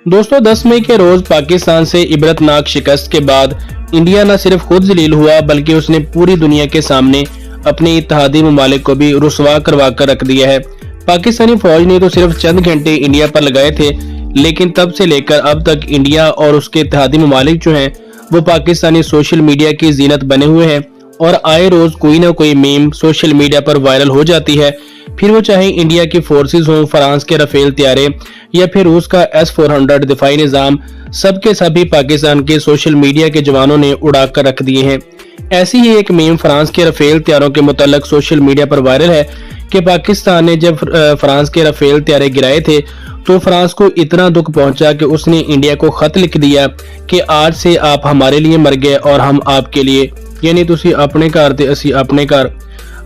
दोस्तों 10 मई के रोज पाकिस्तान से इबरतनाक शिकस्त के बाद इंडिया न सिर्फ खुद जलील हुआ बल्कि उसने पूरी दुनिया के सामने अपने इत्तेहादी ममालिक को भी रुसवा करवा कर रख दिया है। पाकिस्तानी फौज ने तो सिर्फ चंद घंटे इंडिया पर लगाए थे, लेकिन तब से लेकर अब तक इंडिया और उसके इत्तेहादी ममालिक जो हैं वो पाकिस्तानी सोशल मीडिया की जीनत बने हुए हैं और आए रोज कोई ना कोई मीम सोशल मीडिया पर वायरल हो जाती है। फिर वो चाहे इंडिया की फोर्सेस हों, फ्रांस के राफेल तैयारे या फिर रूस का S-400 दिफाई निजाम, सबके सभी पाकिस्तान के सोशल मीडिया के जवानों ने उड़ा कर रख दिए हैं। ऐसी ही एक मीम फ्रांस के राफेल तैयारों के मुताल्लिक सोशल मीडिया पर वायरल है कि पाकिस्तान ने जब फ्रांस के राफेल तैयारे गिराए थे तो फ्रांस को इतना दुख पहुंचा कि उसने इंडिया को खत लिख दिया कि आज से आप हमारे लिए मर गए और हम आपके लिए, यानी तुसी अपने घर ते असी अपने घर।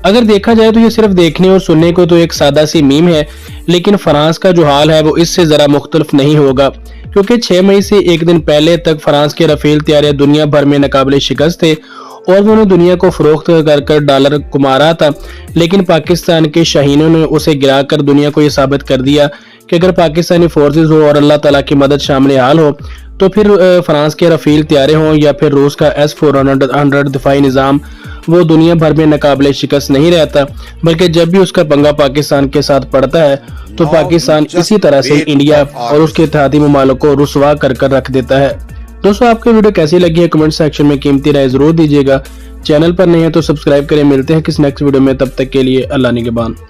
अगर देखा जाए तो ये सिर्फ देखने और सुनने को तो एक सादा सी मीम है, लेकिन फ्रांस का जो हाल है वो इससे जरा मुख्तलिफ नहीं होगा, क्योंकि 6 मई से एक दिन पहले तक फ्रांस के राफेल तैयारे दुनिया भर में नाकाबिले शिकस्त थे और उन्होंने दुनिया को फरोख्त कर डॉलर कमा रहा था। लेकिन पाकिस्तान के शाहीनों ने उसे गिराकर दुनिया को ये साबित कर दिया कि अगर पाकिस्तानी फोर्सेस हो और अल्लाह ताला की मदद शामिल हाल हो तो फिर फ्रांस के राफेल तैयारे हों या फिर रूस का S-400 दिफाई निज़ाम, वो दुनिया भर में नाकाबिले शिकस्त नहीं रहता, बल्कि जब भी उसका पंगा पाकिस्तान के साथ पड़ता है तो पाकिस्तान इसी तरह से इंडिया और उसके इत्तेहादी ममालिक को रुसवा कर रख देता है। दोस्तों आपको वीडियो कैसी लगी है कमेंट सेक्शन में कीमती राय जरूर दीजिएगा। चैनल पर नहीं है तो सब्सक्राइब करें। मिलते हैं किस नेक्स्ट वीडियो में, तब तक के लिए अल्लाह निगहबान।